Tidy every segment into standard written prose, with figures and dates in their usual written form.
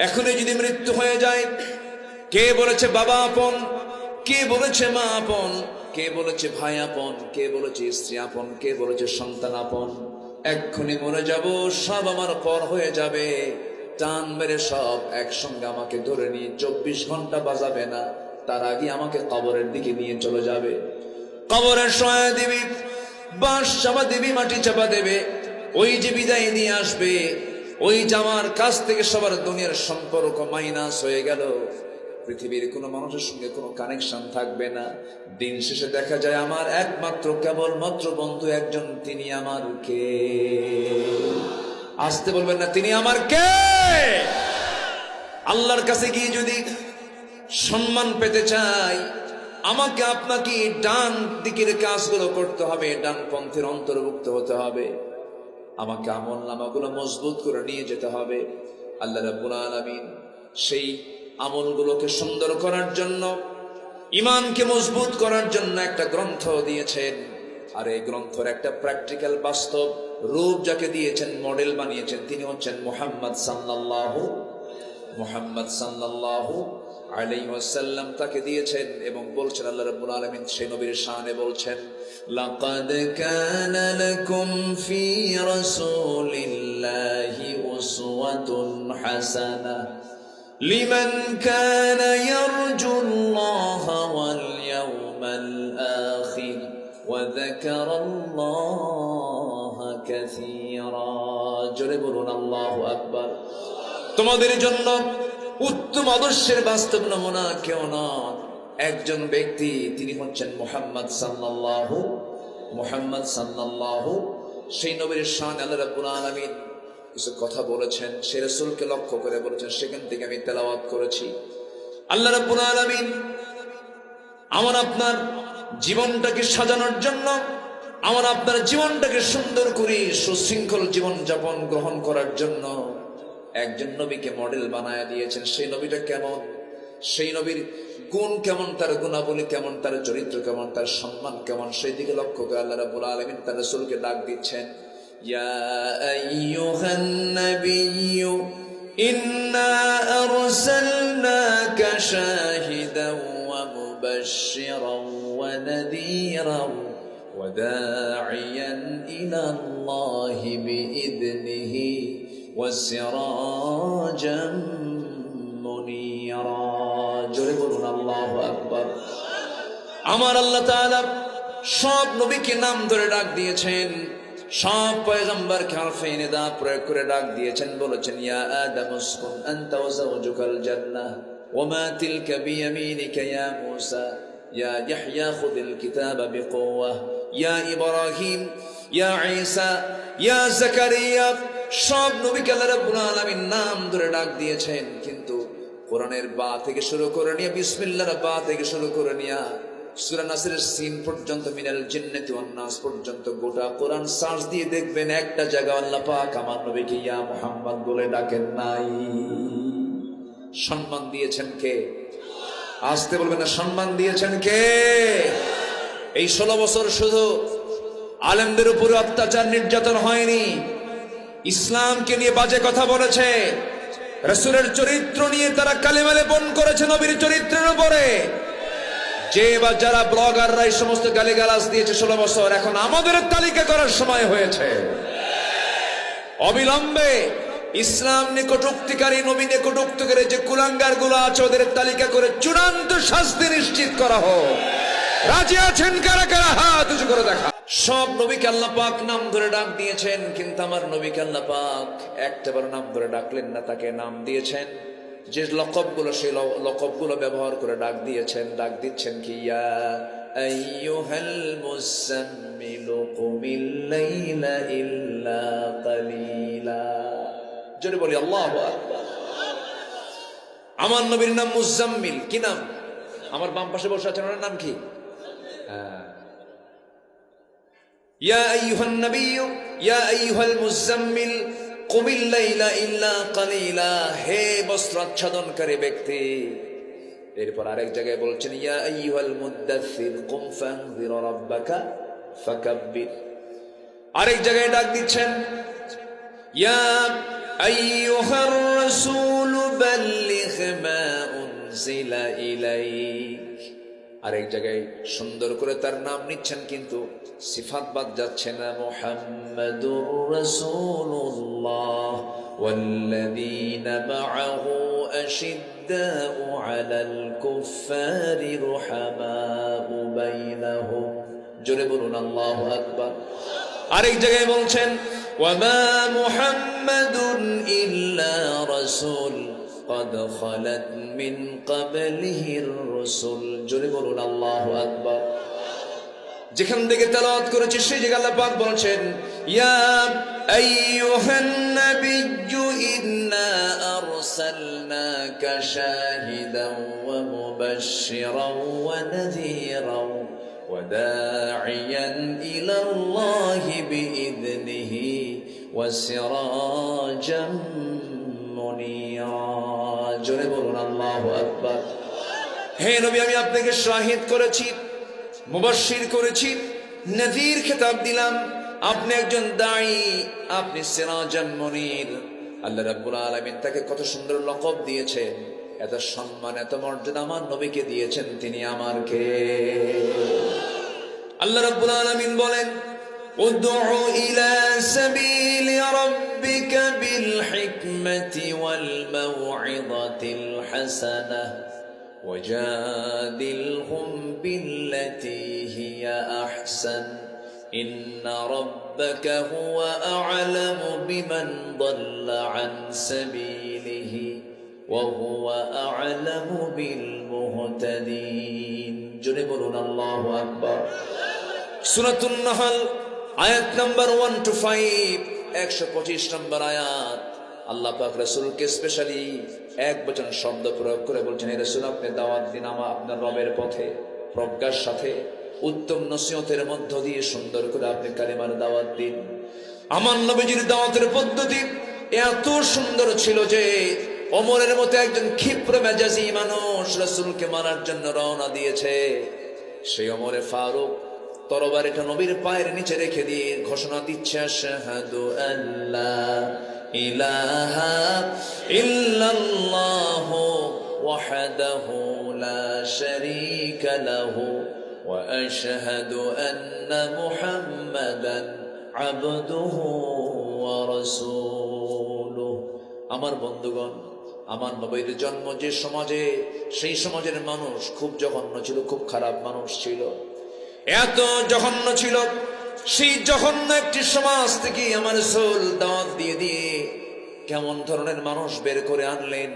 এখনই যদি মৃত্যু হয়ে যায়, কে বলেছে বাবা আপন, কে বলেছে মা আপন, কে বলেছে ভাই আপন, কে বলেছে স্ত্রী আপন, কে বলেছে সন্তান আপন? এক্ষুনি মরে যাব, সব আমার পর হয়ে যাবে। টান মেরে সব একসঙ্গে আমাকে ধরে নিয়ে 24 ঘন্টা বাজাবে না, তার আগে আমাকে কবরের দিকে নিয়ে চলে যাবে। কবরের সহায় দিবি, বাঁশ চাপা দিবি, মাটি চাপা দেবে। ওই যে বিদায় নিয়ে আসবে, ওই যে আমার কাছ থেকে সবার দুনিয়ার সম্পর্ক মাইনাস হয়ে গেল, পৃথিবীর কোনো মানুষের সঙ্গে কোনো কানেকশন থাকবে না। দিন শেষে দেখা যায় আমার একমাত্র কেবলমাত্র বন্ধু একজন, তিনি আমার কে? আসতে বলবেন না, তিনি আমার কে? আল্লাহর কাছে গিয়ে যদি সম্মান পেতে চাই, আমাকে আপনাকে ডান দিকের কাজগুলো করতে হবে, ডান পন্থের অন্তর্ভুক্ত হতে হবে। আমাকে আমল নামাগুলো মজবুত করে নিয়ে যেতে হবে। আল্লাহ রাব্বুল আলামিন সেই আমলগুলোকে সুন্দর করার জন্য, ঈমানকে মজবুত করার জন্য একটা গ্রন্থ দিয়েছেন। আর এই গ্রন্থের একটা প্র্যাকটিক্যাল বাস্তব রূপ যাকে দিয়েছেন, মডেল বানিয়েছেন, তিনি হচ্ছেন মুহাম্মদ সাল্লাল্লাহু আলাইহি ওয়াসাল্লাম। তাকে দিয়েছেন এবং বলছেন, আল্লাহ রাব্বুল আলামিন সেই নবীর শানে বলছেন, লাকাদ কানা লাকুম ফি রাসূলিল্লাহি উসওয়াতুন হাসানাহ লিমান কানা ইয়ারজুল্লাহা ওয়াল ইয়াওমাল আখির ওয়া যাকারাল্লাহা কাসীরা। জোরে বলুন আল্লাহু আকবার। তোমাদের জন্য উত্তম আদর্শের বাস্তব নমুনা কেউ নন, একজন ব্যক্তি, তিনি হচ্ছেন মুহাম্মদ সাল্লাল্লাহু। সেই নবীর শান আল্লাহ রাব্বুল আলামিন কিছু কথা বলেছেন, সে রাসূলকে লক্ষ্য করে বলেছেন, সেখান থেকে আমি তেলাওয়াত করেছি। আল্লাহ রাব্বুল আলামিন আমার আপনার জীবনটাকে সাজানোর জন্য, আমার আপনার জীবনটাকে সুন্দর করে সুশৃঙ্খল জীবন যাপন গ্রহণ করার জন্য একজন নবীকে মডেল বানায় দিয়েছেন। সেই নবীটা কেমন, সেই নবীর গুণ কেমন, তার গুণাবলী কেমন, তার চরিত্র কেমন, তার সম্মান কেমন, সেই দিকে লক্ষ্য করে আল্লাহ রাব্বুল আলামিন তার রাসূলকে ডাক দিচ্ছেন, ইয়া আইয়ুহান নাবিয়্যু ইন্না আরসালনাকা শাহিদান ওয়া মুবাশশিরান ওয়া নাযীরান ওয়া দাঈয়ান ইলা আল্লাহি বিইذনিহি وسراجا منيرا। জোরে বলুন আল্লাহু আকবার। আমার আল্লাহ তাআলা সব নবীকে নাম ধরে ডাক দিয়েছেন, সব পয়গম্বরকে হরফে নিদা প্রয়োগ করে ডাক দিয়েছেন, বলেছেন, ইয়া আদম উসকুন আনতা ওয়া যাওজুকাল জান্নাহ ওয়া মা তিলকা বিয়ামিনিকা ইয়া মূসা ইয়া ইয়াহইয়া খুযিল কিতাবা বিকুওয়া ইয়া ইব্রাহিম ইয়া ঈসা ইয়া যাকারিয়া। সব নবীকে আল্লাহ রাব্বুল আলামিন নাম ধরে ডাক দিয়েছেন, কিন্তু কোরআনের বা থেকে শুরু করে নিয়ে, বিসমিল্লাহর বা থেকে শুরু করে নিয়ে সূরা নাসরের সিন পর্যন্ত, মিনাল জিন্নাতি ওয়ান নাস পর্যন্ত গোটা কোরআন সার্চ দিয়ে দেখবেন একটা জায়গা আল্লাহ পাক আমার নবীকে ইয়া মুহাম্মদ বলে ডাকেন নাই। সম্মান দিয়েছেন কে? আসতে বলবেন না, সম্মান দিয়েছেন কে? এই 16 বছর শুধু আলেমদের উপরে অত্যাচার নির্যাতন হয়নি, ইসলামকে নিয়ে বাজে কথা বলেছে, রাসূলের চরিত্র নিয়ে তারা কালেমা লেপন করেছে নবীর চরিত্রের উপরে। যে বা যারা ব্লগাররা এই সমস্ত গালিগালাজ দিয়েছে 16 বছর, এখন আমাদের তালিকা করার সময় হয়েছে। অবিলম্বে ইসলাম নিকটুক্তিকারী, নবী নিকটুক্তিকারী যে কুলাঙ্গার গুলো আছে, ওদের তালিকা করে চূড়ান্ত শাস্তি নিশ্চিত করা হোক। রাজি আছেন কারা কারা? হাত উঁচু করে দেখা। সব নবীকে আল্লাহ পাক নাম ধরে ডাক দিয়েছেন, কিন্তু আমার নবীকে আল্লাহ পাক একটাবার নাম ধরে ডাকলেন না, তাকে নাম দিয়েছেন যে লকবগুলো, সেই লকবগুলো ব্যবহার করে ডাক দিয়েছেন। ডাক দিচ্ছেন কি, ইয়া আইয়ুহাল মুযাম্মিলু কুমিল লাইলা ইল্লা কালিলা। জোরে বলি আল্লাহু আকবার। আমার নবীর নাম মুযাম্মিল। কি নাম? আমার বাম পাশে বসে আছেন, ওনার নাম কি? ইয়া আইয়ুহান নাবিয়্যু ইয়া আইয়ুহাল মুযাম্মিল কুমিল লাইলা ইল্লা কালিলা। হে বস্ত্র আচ্ছাদনকারী ব্যক্তি। এরপর আরেক জায়গায় বলছেন, ইয়া আইয়ুহাল মুদ্দাথির কুম ফানযির রাব্বাকা ফাকাব্বির। আরেক জায়গায় ডাক দিচ্ছেন, ইয়া আইয়ুহার রাসূলু وبلغ ما أنزل إليك আরেক জায়গায় সুন্দর করে তার নাম নিচ্ছেন কিন্তু সিফাত বাদ যাচ্ছে না মুহাম্মাদুর রাসূলুল্লাহ ওয়াল্লাযীনা মাআহু আশিদ্দাউ আলাল কুফফারি রুহামাউ বাইনাহুম জোরে বলুন আল্লাহু আকবার আরেক জায়গায় বলছেন ওয়ামা মুহাম্মাদুন ইল্লা রাসূল قد خلت من قبله الرسل জোরে বলুন আল্লাহু আকবার যেখান থেকে তেলাওয়াত করেছি সেই জায়গায় আল্লাহ পাক বলছেন ইয়া আইয়ুহান নাবিয়্যু ইন্না আরসালনাকা শাহিদান ওয়া মুবাশশিরান ওয়া নাযীরান ওয়া দা'iয়ান ইলা আল্লাহি বিইذনিহি ওয়া সিরাজাম মুনীরা জোরে বলুন আল্লাহু আকবার হে নবী আমি আপনাকে শাহিদ করেছি মুবাশশির করেছি নযীর খেতাব দিলাম আপনি একজন দাঈ আপনি সিরাজাম মুনীর আল্লাহ রাব্বুল আলামিন তাকে কত সুন্দর লকব দিয়েছেন এত সম্মান এত মর্যাদা আমার নবীকে দিয়েছেন তিনি আমার কে আল্লাহ রাব্বুল আলামিন বলেন উদউ ইলা সাবিলি রাব্বিকা বিল হিকমাতি ওয়াল মাউইযাতিল হাসানাহ وجادلهم بالتي هي أحسن إن ربك هو أعلم بمن ضل عن سبيله وهو أعلم بالمهتدين جنبنا الله أكبر سورة النحل آيات نمبر 1 to 5 125 নম্বর আয়াত আল্লাহ পাক রাসূলকে স্পেশালি এক বচন শব্দ প্রয়োগ করে বলছেন হে রাসূল আপনি দাওয়াত দিন আপনার রবের পথে প্রজ্ঞার সাথে উত্তম নসিহতের মধ্য দিয়ে সুন্দর করে আপনি কালিমার দাওয়াত দিন আমার নবীজির দাওয়াতের পদ্ধতি এত সুন্দর ছিল যে ওমরের মতো একজন ক্ষিপ্র মেজাজি মানুষ রাসূলকে মারার জন্য রওনা দিয়েছে সেই ওমরে ফারুক তরবারিটা নবীর পায়ের নিচে রেখে দিয়ে ঘোষণা দিচ্ছে আশহাদু আল্লা ইলাহা ইল্লাল্লাহু ওয়াহদাহু লা শারীকা লাহু ওয়া আশহাদু আন্না মুহাম্মাদান আবদুহু ওয়া রাসূলুহু আমার বন্ধুগণ আমার নবীর জন্ম যে সমাজে সেই সমাজের মানুষ খুব জঘন্য ছিল খুব খারাপ মানুষ ছিল এত জঘন্য ছিল সেই জঘন্য একটি সমাজ থেকে আমার রাসূল দাওয়াত দিয়ে দিয়ে কেমন ধরনের মানুষ বের করে আনলেন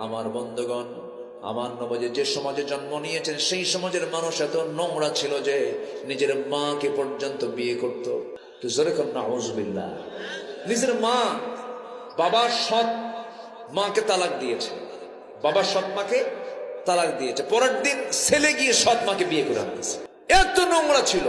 আমার বন্ধুগণ আমার নবী যে সমাজে জন্ম নিয়েছেন সেই সমাজের মানুষ এত নোংরা ছিল যে নিজের মাকে পর্যন্ত বিয়ে করত তো জোরে কর নাউযুবিল্লাহ নিজের মা বাবার সৎ মাকে তালাক দিয়েছে বাবার সৎ মাকে তালাক দিয়েছে পরের দিন ছেলে গিয়ে সৎ মাকে বিয়ে করে আনতেছে এত নোংরা ছিল